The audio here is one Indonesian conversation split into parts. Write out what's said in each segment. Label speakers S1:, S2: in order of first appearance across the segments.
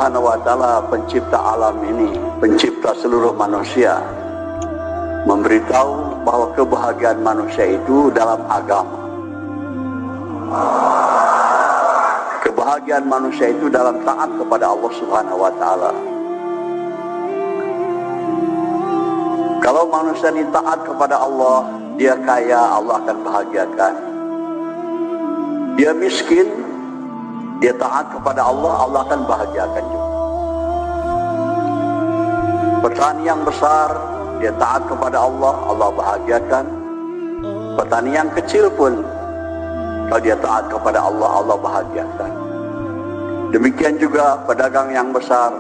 S1: Subhanahu wa Ta'ala, pencipta alam ini, pencipta seluruh manusia, memberitahu bahwa kebahagiaan manusia itu dalam agama. Kebahagiaan manusia itu dalam taat kepada Allah Subhanahu wa Ta'ala. Kalau manusia ini taat kepada Allah, dia kaya, Allah akan bahagiakan. Dia miskin, dia taat kepada Allah, Allah akan bahagiakan juga. Petani yang besar, dia taat kepada Allah, Allah bahagiakan. Petani yang kecil pun, kalau dia taat kepada Allah, Allah bahagiakan. Demikian juga pedagang yang besar,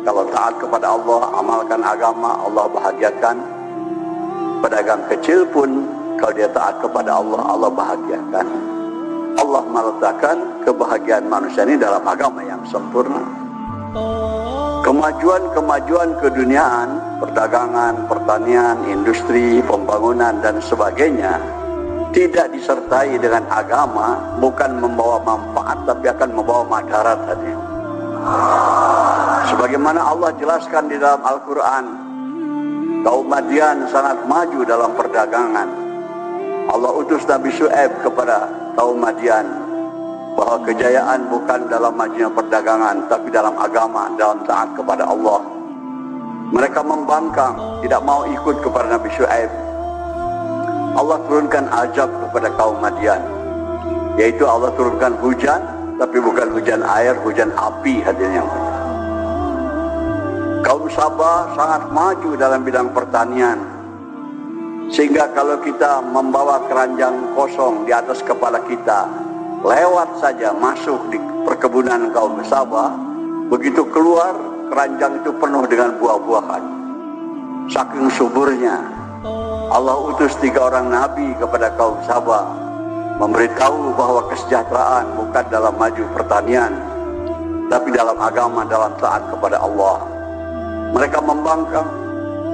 S1: kalau taat kepada Allah, amalkan agama, Allah bahagiakan. Pedagang kecil pun, kalau dia taat kepada Allah, Allah bahagiakan. Allah meletakkan kebahagiaan manusia ini dalam agama yang sempurna. Kemajuan-kemajuan keduniaan, perdagangan, pertanian, industri, pembangunan, dan sebagainya, tidak disertai dengan agama, bukan membawa manfaat, tapi akan membawa madarat tadi. Sebagaimana Allah jelaskan di dalam Al-Quran, kaum Madian sangat maju dalam perdagangan. Allah utus Nabi Syuaib kepada kaum Madian bahwa kejayaan bukan dalam majunya perdagangan, tapi dalam agama, dalam taat kepada Allah. Mereka membangkang, tidak mau ikut kepada Nabi Syuaib. Allah turunkan azab kepada kaum Madian, yaitu Allah turunkan hujan, tapi bukan hujan air, hujan api hadirnya. Kaum Sabah sangat maju dalam bidang pertanian, sehingga kalau kita membawa keranjang kosong di atas kepala kita, lewat saja masuk di perkebunan kaum Sabah, begitu keluar keranjang itu penuh dengan buah-buahan. Saking suburnya, Allah utus 3 orang nabi kepada kaum Sabah, memberitahu bahwa kesejahteraan bukan dalam maju pertanian, tapi dalam agama, dalam taat kepada Allah. Mereka membangkang,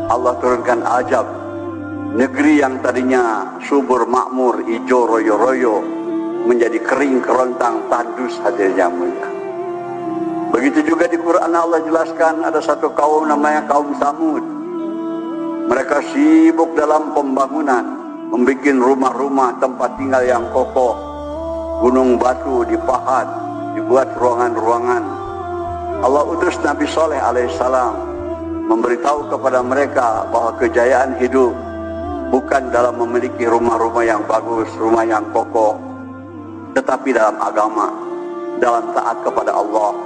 S1: Allah turunkan azab. Negeri yang tadinya subur makmur, hijau royo-royo, menjadi kering kerontang tandus hadirnya mulia. Begitu juga di Quran Allah jelaskan ada satu kaum namanya kaum Samud. Mereka sibuk dalam pembangunan, membuat rumah-rumah tempat tinggal yang kokoh, gunung batu dipahat, dibuat ruangan-ruangan. Allah utus Nabi Saleh alaihissalam memberitahu kepada mereka bahwa kejayaan hidup bukan dalam memiliki rumah-rumah yang bagus, rumah yang kokoh, tetapi dalam agama, dalam taat kepada Allah.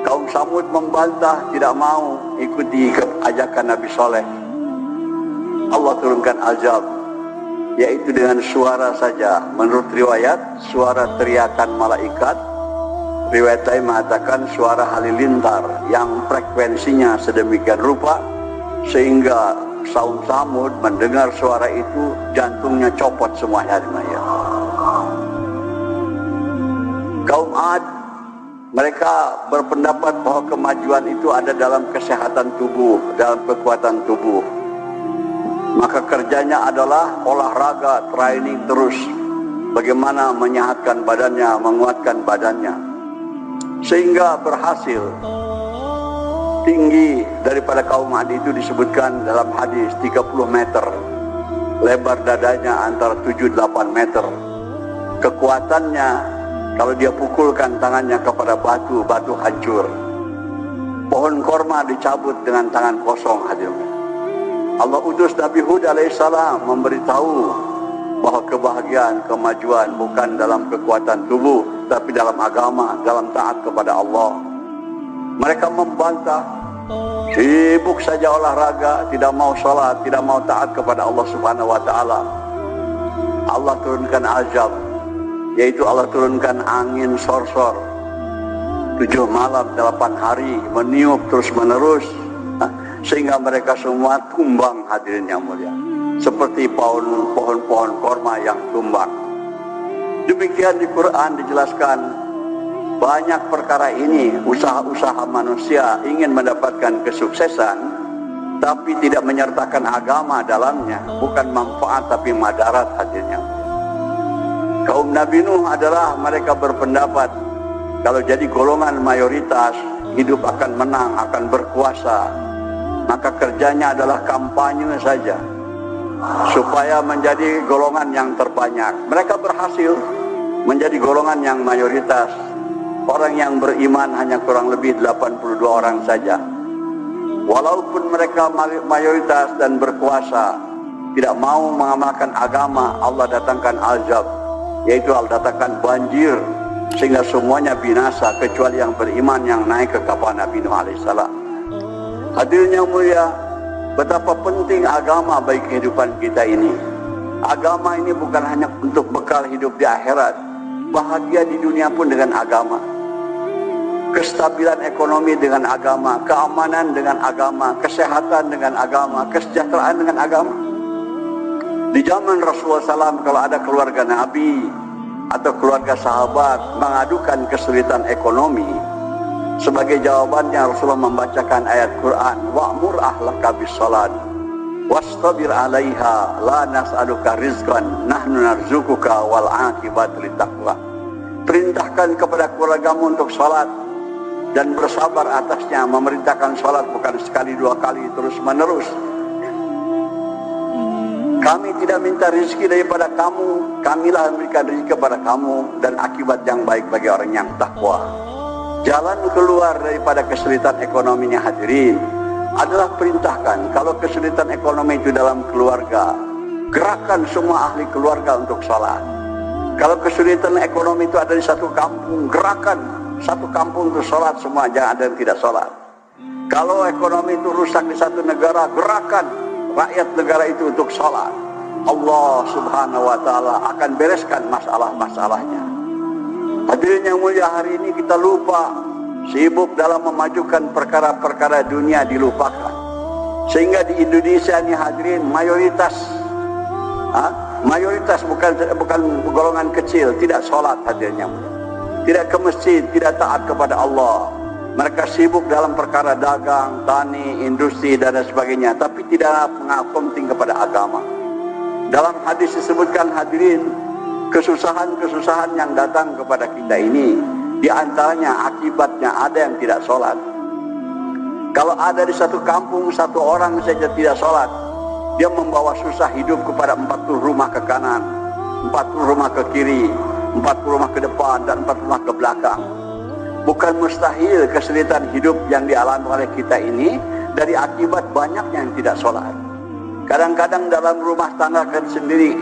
S1: Kaum Samud membantah, tidak mau ikuti ajakan Nabi Saleh. Allah turunkan azab, yaitu dengan suara saja. Menurut riwayat, suara teriakan malaikat. Riwayat lain mengatakan suara halilintar yang frekuensinya sedemikian rupa sehingga kaum Samud mendengar suara itu jantungnya copot semuanya. Kaum Ad, mereka berpendapat bahwa kemajuan itu ada dalam kesehatan tubuh, dalam kekuatan tubuh. Maka kerjanya adalah olahraga, training terus, bagaimana menyehatkan badannya, menguatkan badannya, sehingga berhasil. Tinggi daripada kaum Ad itu disebutkan dalam hadis 30 meter, lebar dadanya antara 7-8 meter. Kekuatannya, kalau dia pukulkan tangannya kepada batu, batu hancur. Pohon korma dicabut dengan tangan kosong hadirnya. Allah utus Nabi Hud alaihissalam memberitahu bahwa kebahagiaan, kemajuan bukan dalam kekuatan tubuh, tapi dalam agama, dalam taat kepada Allah. Mereka membantah, sibuk saja olahraga, tidak mau sholat, tidak mau taat kepada Allah Subhanahu wa Ta'ala. Allah turunkan azab, yaitu Allah turunkan angin sorsor 7 malam 8 hari, meniup terus menerus, sehingga mereka semua tumbang hadirin yang mulia, seperti pohon-pohon korma yang tumbang. Demikian di Quran dijelaskan banyak perkara ini. Usaha-usaha manusia ingin mendapatkan kesuksesan, tapi tidak menyertakan agama dalamnya, bukan manfaat tapi madarat hadirnya. Kaum Nabi Nuh adalah mereka berpendapat kalau jadi golongan mayoritas hidup akan menang, akan berkuasa, maka kerjanya adalah kampanye saja supaya menjadi golongan yang terbanyak. Mereka berhasil menjadi golongan yang mayoritas. Orang yang beriman hanya kurang lebih 82 orang saja. Walaupun mereka mayoritas dan berkuasa, tidak mau mengamalkan agama, Allah datangkan azab, yaitu Allah datangkan banjir, sehingga semuanya binasa kecuali yang beriman yang naik ke kapal Nabi Nuh alaihissalam. Hadirin yang mulia, betapa penting agama bagi kehidupan kita ini. Agama ini bukan hanya untuk bekal hidup di akhirat, bahagia di dunia pun dengan agama. Kestabilan ekonomi dengan agama, keamanan dengan agama, kesehatan dengan agama, kesejahteraan dengan agama. Di zaman Rasulullah SAW, kalau ada keluarga Nabi atau keluarga sahabat mengadukan kesulitan ekonomi, sebagai jawabannya Rasulullah membacakan ayat Quran, wa'mur ahlaka bis-shalat wastabir 'alaiha la nas'aluka rizqan nahnu narzuquka wal 'aqibatu littaqwa. Perintahkan kepada keluargamu untuk salat dan bersabar atasnya. Memerintahkan salat bukan sekali dua kali, terus menerus. Kami tidak minta rezeki daripada kamu, kamilah memberikan rezeki kepada kamu, dan akibat yang baik bagi orang yang takwa. Jalan keluar daripada kesulitan ekonominya hadirin adalah perintahkan. Kalau kesulitan ekonomi itu dalam keluarga, gerakan semua ahli keluarga untuk salat. Kalau kesulitan ekonomi itu ada di satu kampung, gerakan satu kampung untuk sholat semua, jangan ada yang tidak sholat. Kalau ekonomi itu rusak di satu negara, gerakan rakyat negara itu untuk sholat. Allah subhanahu wa ta'ala akan bereskan masalah-masalahnya. Hadirin yang mulia, hari ini kita lupa, sibuk dalam memajukan perkara-perkara dunia dilupakan. Sehingga di Indonesia ini hadirin mayoritas bukan golongan kecil tidak sholat hadirin yang mulia. Tidak ke masjid, tidak taat kepada Allah. Mereka sibuk dalam perkara dagang, tani, industri dan sebagainya, tapi tidak penting kepada agama. Dalam hadis disebutkan hadirin, kesusahan-kesusahan yang datang kepada kita ini, di antaranya akibatnya ada yang tidak sholat. Kalau ada di satu kampung satu orang saja tidak sholat, dia membawa susah hidup kepada 40 rumah ke kanan, 40 rumah ke kiri, 40 rumah ke depan, dan 40 rumah ke belakang. Bukan mustahil kesulitan hidup yang dialami oleh kita ini dari akibat banyaknya yang tidak sholat. Kadang-kadang dalam rumah tangga kan sendiri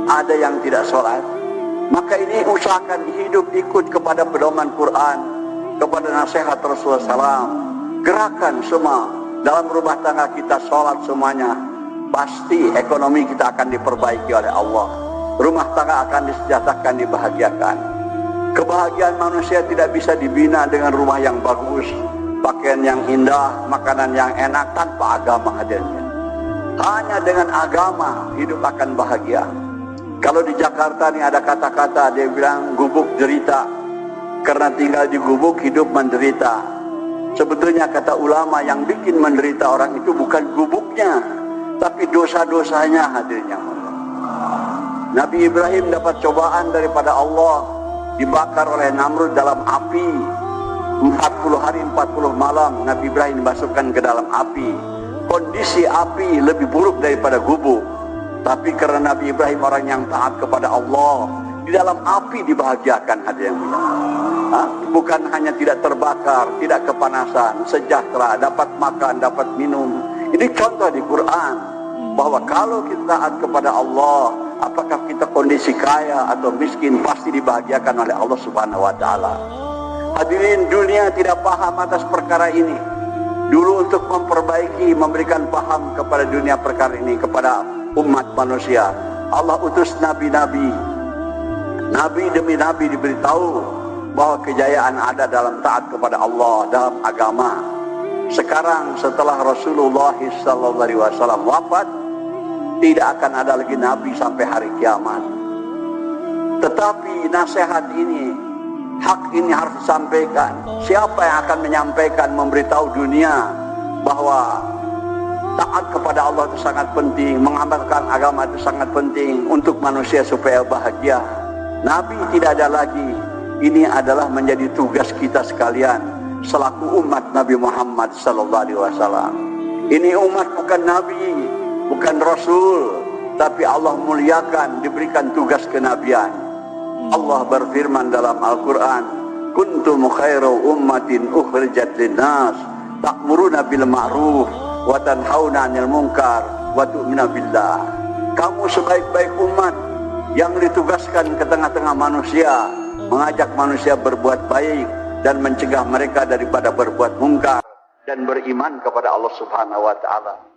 S1: ada yang tidak sholat. Maka ini usahakan hidup ikut kepada pedoman Quran, kepada nasihat Rasulullah SAW. Gerakan semua dalam rumah tangga kita sholat semuanya. Pasti ekonomi kita akan diperbaiki oleh Allah. Rumah tangga akan disejahterakan, dibahagiakan. Kebahagiaan manusia tidak bisa dibina dengan rumah yang bagus, pakaian yang indah, makanan yang enak tanpa agama hadirnya. Hanya dengan agama hidup akan bahagia. Kalau di Jakarta nih ada kata-kata, dia bilang gubuk derita. Karena tinggal di gubuk hidup menderita. Sebetulnya kata ulama yang bikin menderita orang itu bukan gubuknya, tapi dosa-dosanya hadirnya. Nabi Ibrahim dapat cobaan daripada Allah, dibakar oleh Namrud dalam api 40 hari 40 malam. Nabi Ibrahim dimasukkan ke dalam api. Kondisi api lebih buruk daripada gubuk, tapi karena Nabi Ibrahim orang yang taat kepada Allah, di dalam api dibahagiakan hadirin. Bukan hanya tidak terbakar, tidak kepanasan, sejahtera, dapat makan, dapat minum. Ini contoh di Quran bahwa kalau kita taat kepada Allah, apakah kita kondisi kaya atau miskin, pasti dibahagiakan oleh Allah subhanahu wa ta'ala. Hadirin, dunia tidak paham atas perkara ini. Dulu untuk memperbaiki, memberikan paham kepada dunia perkara ini, kepada umat manusia, Allah utus nabi-nabi. Nabi demi nabi diberitahu bahwa kejayaan ada dalam taat kepada Allah, dalam agama. Sekarang setelah Rasulullah SAW wafat, tidak akan ada lagi nabi sampai hari kiamat. Tetapi nasihat ini, hak ini harus disampaikan. Siapa yang akan menyampaikan, memberitahu dunia bahwa taat kepada Allah itu sangat penting, mengamalkan agama itu sangat penting untuk manusia supaya bahagia. Nabi tidak ada lagi. Ini adalah menjadi tugas kita sekalian. selaku umat Nabi Muhammad sallallahu alaihi wasallam. Ini umat bukan nabi, bukan rasul, tapi Allah muliakan, diberikan tugas kenabian. Allah berfirman dalam Al-Qur'an, kuntum khairu ummatin ukhrijat linnas ta'muruna bil ma'ruf wa tanhauna 'anil munkar wa tu'minuna billah. Kamu sebaik-baik umat yang ditugaskan ke tengah-tengah manusia, mengajak manusia berbuat baik dan mencegah mereka daripada berbuat mungkar dan beriman kepada Allah Subhanahu wa taala.